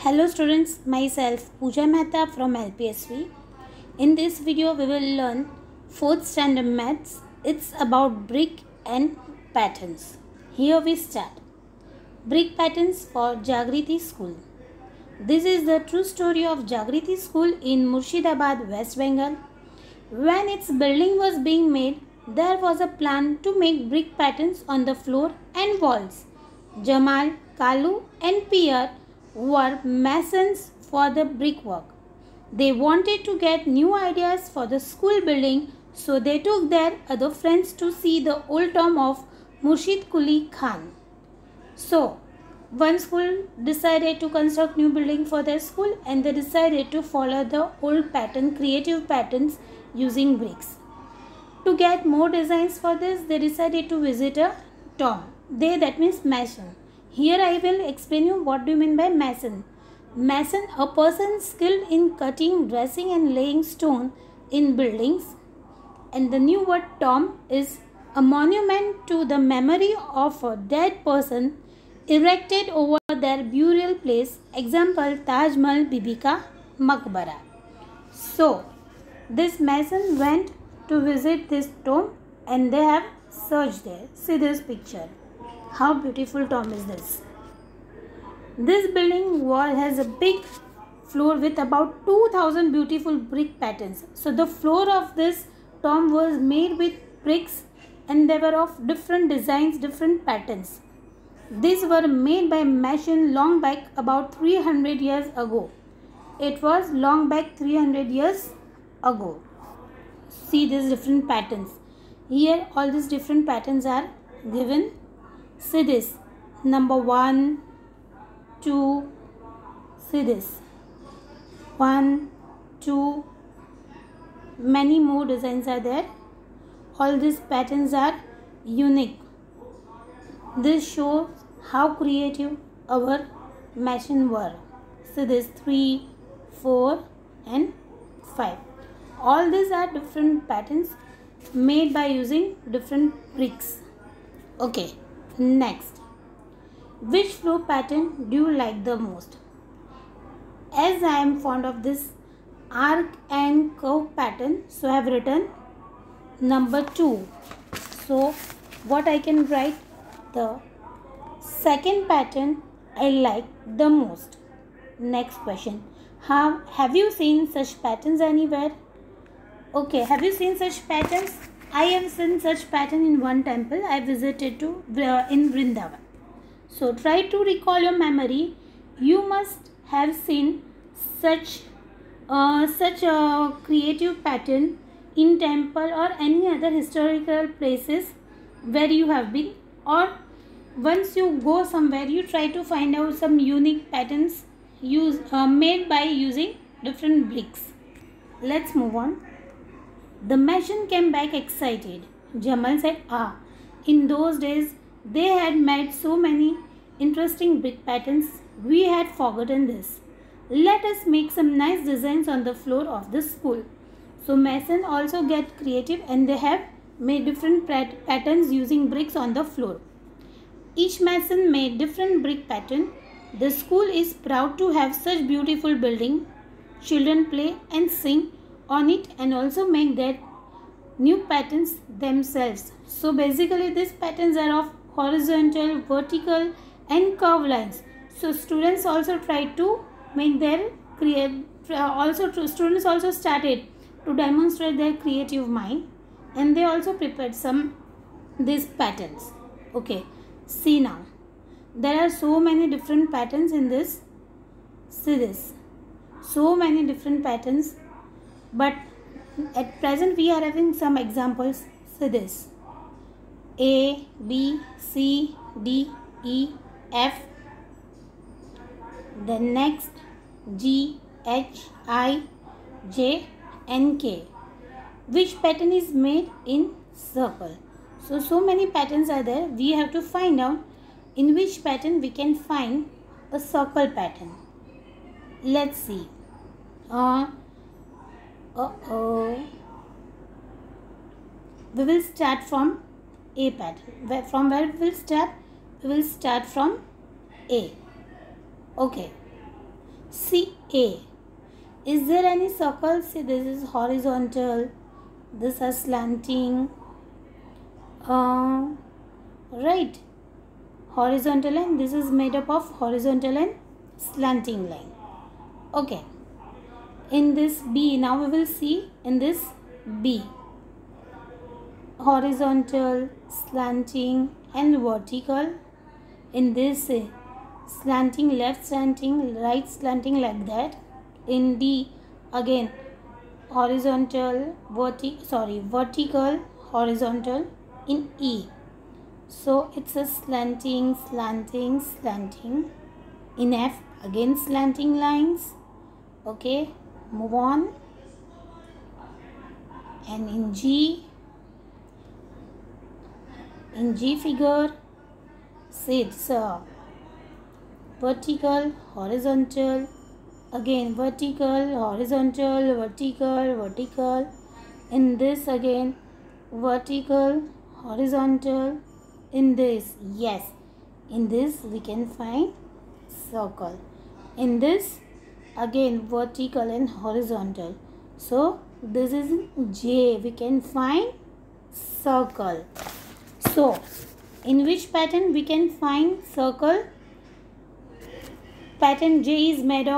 Hello students, myself Pooja Mehta from LPSV. In this video we will learn 4th standard maths. It's about brick and patterns. Here we start. Brick patterns for Jagriti School. This is the true story of Jagriti School in Murshidabad, West Bengal. When its building was being made, there was a plan to make brick patterns on the floor and walls. Jamal, Kalu and Pierre were masons for the brickwork. They wanted to get new ideas for the school building, so they took their other friends to see the old tomb of Murshid Quli Khan. So, one school decided to construct new building for their school and they decided to follow the old pattern, creative patterns using bricks. To get more designs for this, they decided to visit a tomb. That means mason. Here I will explain you what do you mean by mason. Mason, a person skilled in cutting, dressing and laying stone in buildings. And the new word tomb is a monument to the memory of a dead person erected over their burial place. Example, Taj Mahal, Bibi ka Maqbara. So, this mason went to visit this tomb and they have searched there. See this picture. How beautiful tomb is this. This building wall has a big floor with about 2000 beautiful brick patterns. So the floor of this tomb was made with bricks and they were of different designs, different patterns. These were made by mason long back about 300 years ago. It was long back 300 years ago. See these different patterns. Here all these different patterns are given. See this. Number 1, 2. See this. 1, 2. Many more designs are there. All these patterns are unique. This shows how creative our machine were. See this 3, 4 and 5. All these are different patterns made by using different bricks. Okay, next. Which floor pattern do you like the most? As I am fond of this arc and curve pattern, so I have written number 2. So what I can write? The second pattern I like the most. Next question. Have you seen such patterns anywhere? Okay, have you seen such patterns? I have seen such pattern in one temple I visited to in Vrindavan. So try to recall your memory. You must have seen such a creative pattern in temple or any other historical places where you have been, or once you go somewhere you try to find out some unique patterns made by using different bricks. Let's move on. The mason came back excited. Jamal said, in those days they had made so many interesting brick patterns. We had forgotten this. Let us make some nice designs on the floor of the school. So mason also get creative and they have made different patterns using bricks on the floor. Each mason made different brick pattern. The school is proud to have such beautiful building. Children play and sing on it and also make their new patterns themselves. So basically these patterns are of horizontal, vertical and curved lines. So students also try to make their students also started to demonstrate their creative mind and they also prepared these patterns. Okay, see now. There are so many different patterns in this. See this. So many different patterns. But at present we are having some examples. See this. A, B, C, D, E, F. The next G, H, I, J and K. Which pattern is made in circle? So many patterns are there. We have to find out in which pattern we can find a circle pattern. Let's see. We will start from A pattern. From where we will start? We will start from A. Okay. See A. Is there any circle? See, this is horizontal, this is slanting, right, horizontal line. This is made up of horizontal and slanting line. Okay, in this B, now we will see in this B, horizontal, slanting and vertical. In this slanting, left slanting, right slanting, like that. In D, again horizontal, vertical, horizontal. In E, so it's a slanting, slanting, slanting. In F, again slanting lines. Okay, move on. And in G figure, see, it's a vertical, horizontal, again vertical, horizontal, vertical, vertical. In this again vertical, horizontal. In this, yes, in this we can find circle. In this again vertical and horizontal. So this is J, we can find circle. So in which pattern we can find circle? Pattern J is made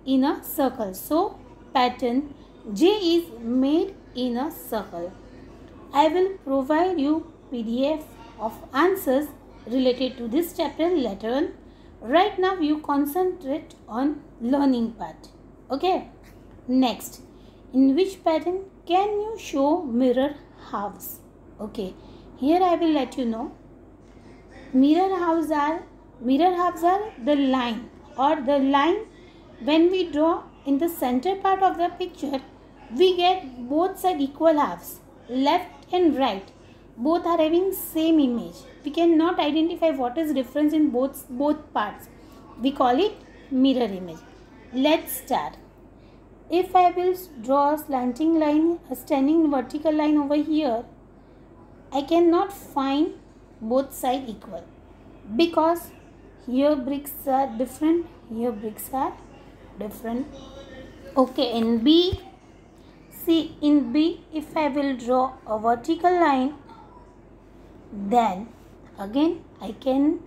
in a circle. So pattern J is made in a circle. I will provide you PDF of answers related to this chapter later on. Right now you concentrate on learning part. Okay. Next, in which pattern can you show mirror halves? Okay. Here I will let you know. Mirror halves are the line, or the line when we draw in the center part of the picture, we get both side equal halves, left and right. Both are having same image. We cannot identify what is difference in both parts. We call it mirror image. Let's start. If I will draw a slanting line, a standing vertical line over here, I cannot find both sides equal, because here bricks are different, here bricks are different. Okay, in B, see, in B, if I will draw a vertical line, then again I can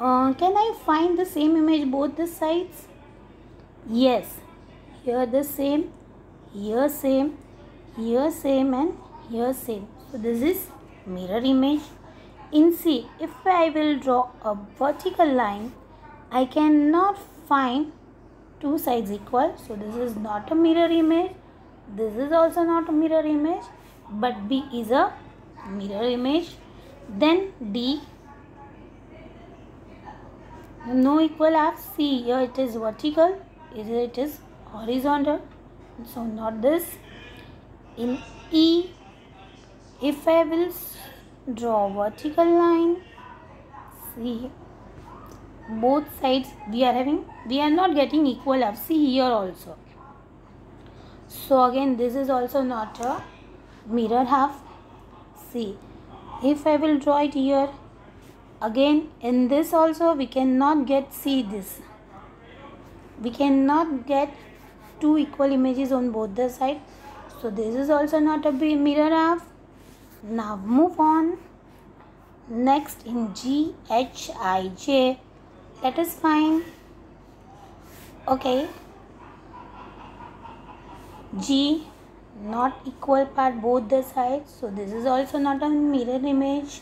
I find the same image both the sides? Yes, here the same, here same, here same, and here same. So this is mirror image. In C, if I will draw a vertical line, I cannot find two sides equal. So this is not a mirror image. This is also not a mirror image, but B is a mirror image. Then D, no equal half. C, here it is vertical, here it is horizontal, so not this. In E, if I will draw vertical line, see, both sides we are not getting equal half. See here also. So again this is also not a mirror half. See, if I will draw it here, again in this also we cannot get, see this, we cannot get two equal images on both the sides. So this is also not a mirror half. Now move on. Next, in G, H, I, J, let us find. Okay, G, not equal part both the sides, so this is also not a mirror image.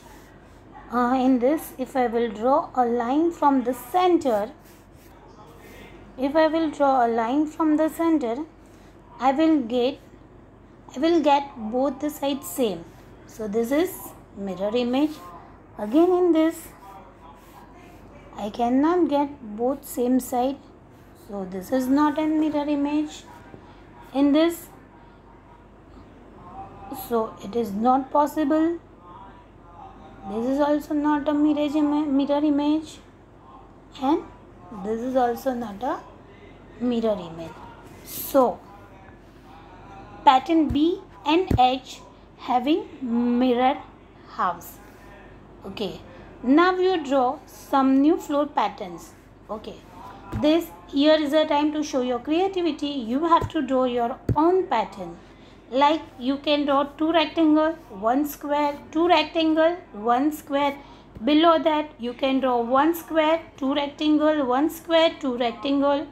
In this, if I will draw a line from the center, I will get both the sides same. So this is mirror image. Again in this, I cannot get both same side. So this is not a mirror image. In this, so it is not possible. This is also not a mirror image. And this is also not a mirror image. So pattern B and H having mirror halves. Okay, now you draw some new floor patterns. Okay, This here is a time to show your creativity. You have to draw your own pattern. Like you can draw 2 rectangle, 1 square, 2 rectangle, 1 square. Below that you can draw 1 square, 2 rectangle, 1 square, 2 rectangle.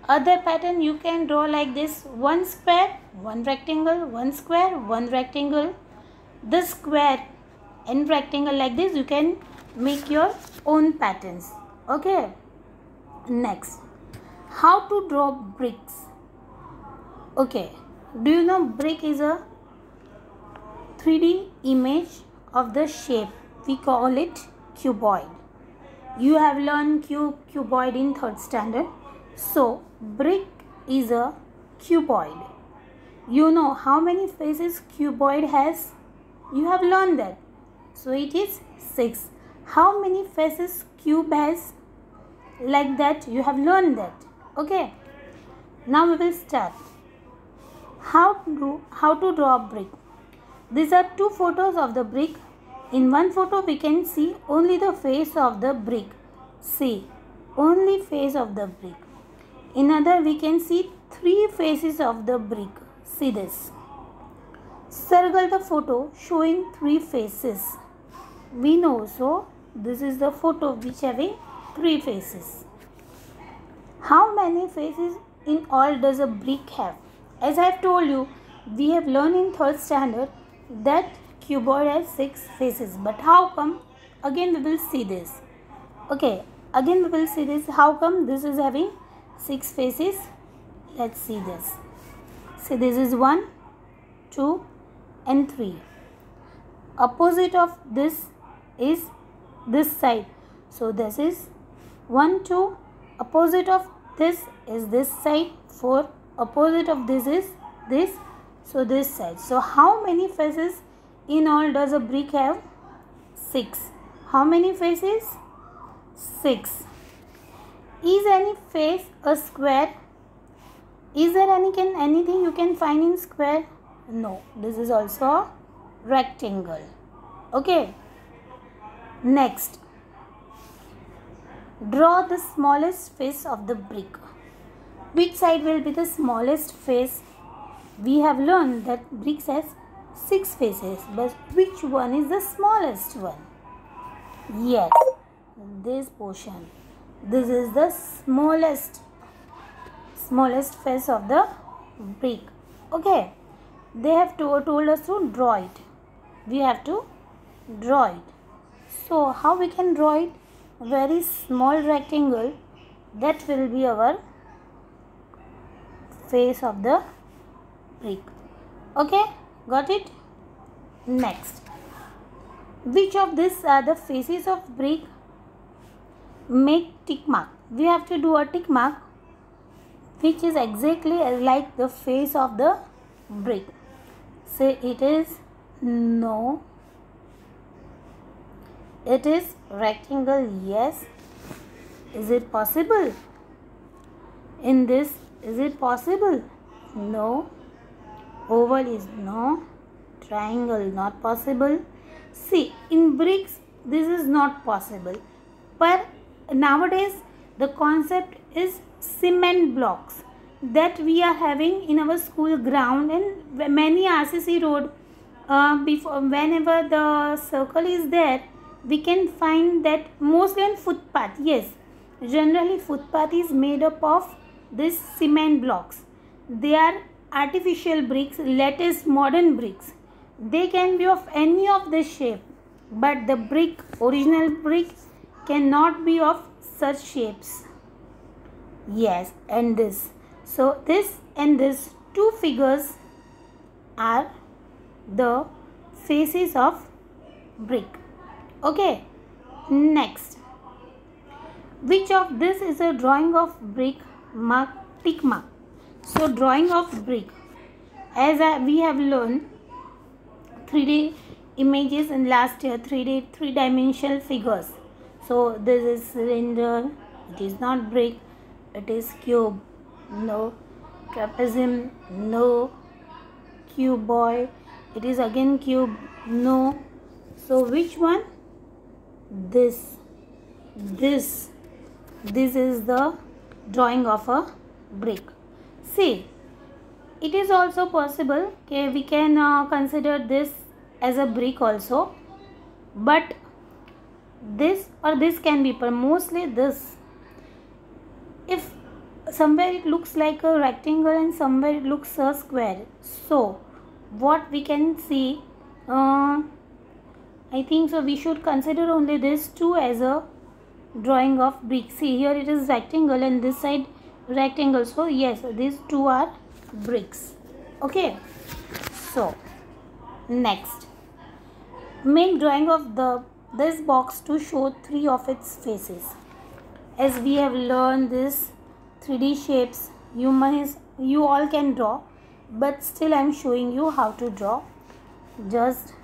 Other pattern you can draw like this: 1 square, 1 rectangle, 1 square, 1 rectangle. This square and rectangle like this, you can make your own patterns. Okay. Next, how to draw bricks. Okay, do you know brick is a 3D image of the shape? We call it cuboid. You have learned cuboid in 3rd standard. So brick is a cuboid. You know how many faces cuboid has? You have learned that. So it is 6. How many faces cube has? Like that, you have learned that. Okay. Now we will start. How to draw a brick. These are 2 photos of the brick. In one photo we can see only the face of the brick. See, only face of the brick. In other we can see 3 faces of the brick. See this. Circle the photo showing 3 faces. We know, so this is the photo which having 3 faces. How many faces in all does a brick have? As I have told you, we have learned in 3rd standard that cuboid has 6 faces. But how come? Again we will see this. Okay, again we will see this. How come this is having 6 faces? Let's see this. See, this is 1, 2 and 3. Opposite of this is this side. So this is 1, 2. Opposite of this is this side. 4. Opposite of this is this. So this side. So how many faces in all does a brick have? 6. How many faces? 6. Is any face a square? Is there anything you can find in square? No. This is also a rectangle. Okay. Next, draw the smallest face of the brick. Which side will be the smallest face? We have learned that bricks has 6 faces, but which one is the smallest one? Yes, this portion. This is the smallest face of the brick. Okay, they have told us to draw it. We have to draw it. So how we can draw it? Very small rectangle, that will be our face of the brick. Okay, got it? Next, which of these are the faces of brick? Make tick mark. We have to do a tick mark which is exactly like the face of the brick. Say it is no. It is rectangle, yes. Is it possible? In this, is it possible? No. Oval is no. Triangle not possible. See, in bricks this is not possible. But nowadays the concept is cement blocks that we are having in our school ground and many RCC road. Whenever the circle is there, we can find that mostly on footpath. Yes, generally footpath is made up of this cement blocks. They are artificial bricks, latest modern bricks. They can be of any of the shape, but the brick, original brick, cannot be of such shapes. Yes, and this. So this and this 2 figures are the faces of brick. Okay, next, which of this is a drawing of brick? Mark, tick mark. So drawing of brick, as we have learned 3D images in last year, 3-dimensional figures. So this is cylinder, it is not brick, it is cube, no. Trapezium, no. Cuboid, it is again cube, no. So which one? This is the drawing of a brick. See, it is also possible okay, we can consider this as a brick also, but this or this can be, but mostly this. If somewhere it looks like a rectangle and somewhere it looks a square, so what we can see, I think so we should consider only this two as a drawing of brick. See, here it is rectangle and this side rectangle, so yes, these two are bricks. Okay, so next, make drawing of this box to show three of its faces. As we have learned this 3D shapes, you all can draw, but still I am showing you how to draw. Just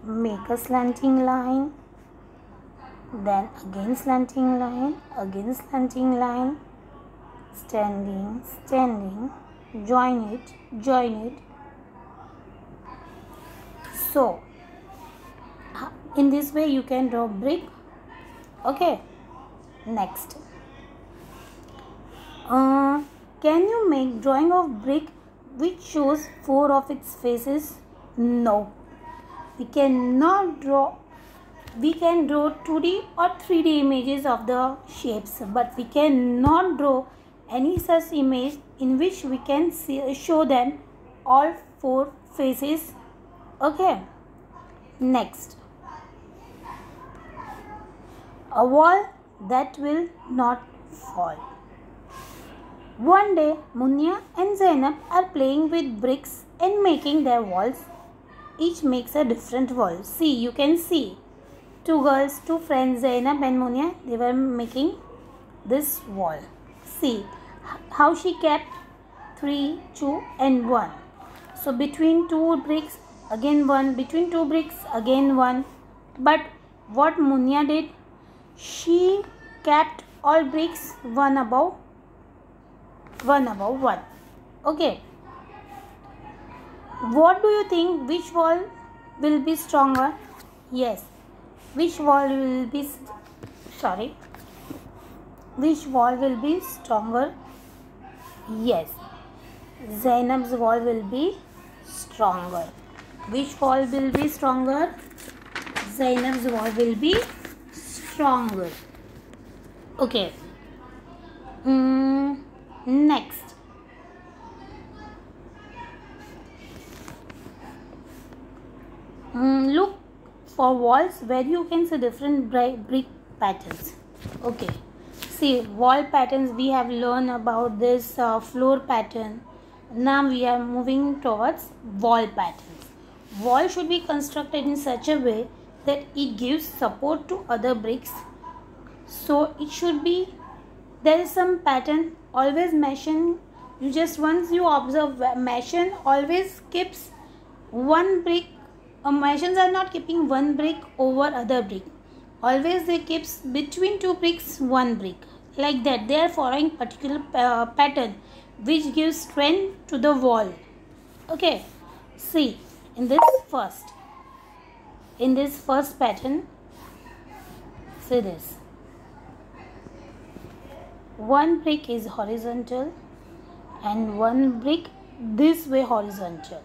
make a slanting line, then again slanting line, again slanting line, standing, join it. So in this way you can draw brick. Okay, next, can you make drawing of brick which shows four of its faces? No, we cannot draw. We can draw 2D or 3D images of the shapes, but we cannot draw any such image in which we can show them all four faces. Okay, next, a wall that will not fall. One day, Munya and Zainab are playing with bricks and making their walls. Each makes a different wall. See, you can see two girls, two friends, Zainab and Munya, they were making this wall. See how she kept 3, 2 and 1. So between two bricks again 1, between two bricks again 1. But what Munya did, she kept all bricks one above one. Okay, what do you think, which wall will be stronger? Yes, which wall will be stronger? Yes, Zainab's wall will be stronger. Which wall will be stronger? Zainab's wall will be stronger. Okay, next, look for walls where you can see different brick patterns. Okay, see, wall patterns we have learned about this floor pattern. Now we are moving towards wall patterns. Wall should be constructed in such a way that it gives support to other bricks. So it should be, there is some pattern, always mention, you just once you observe, Machine always keeps one brick, Machines are not keeping one brick over other brick. Always they keeps between two bricks one brick. Like that, they are following particular pattern which gives strength to the wall. Okay, see, in this first pattern, see this. One brick is horizontal and one brick this way horizontal.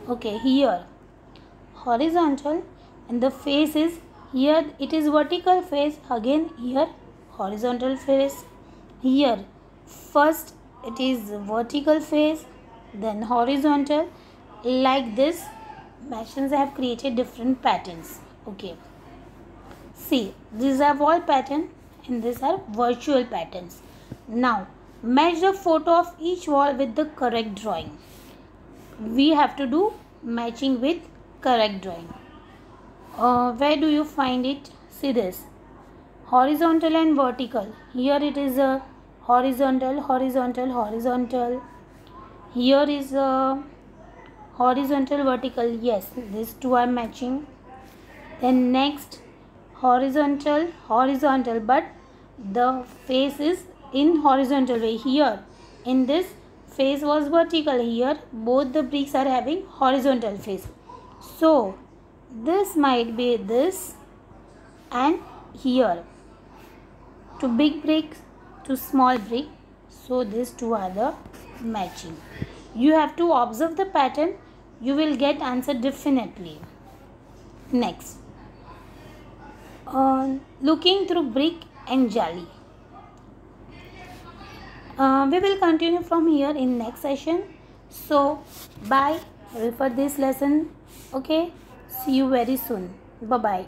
Okay, here horizontal and the face is here, it is vertical face, again here horizontal face. Here first it is vertical face, then horizontal. Like this, machines have created different patterns. Okay, see, these are wall pattern and these are virtual patterns. Now match the photo of each wall with the correct drawing. We have to do matching with correct drawing. Where do you find it? See this, horizontal and vertical. Here it is a horizontal. Here is a horizontal, vertical. Yes, these two are matching. Then next, horizontal, but the face is in horizontal way. Here in this, face was vertical. Here both the bricks are having horizontal face. So this might be this, and here two big bricks to small brick. So these two are the matching. You have to observe the pattern. You will get answer definitely. Next, looking through brick and jali. We will continue from here in next session. So bye. Refer this lesson. Okay. See you very soon. Bye bye.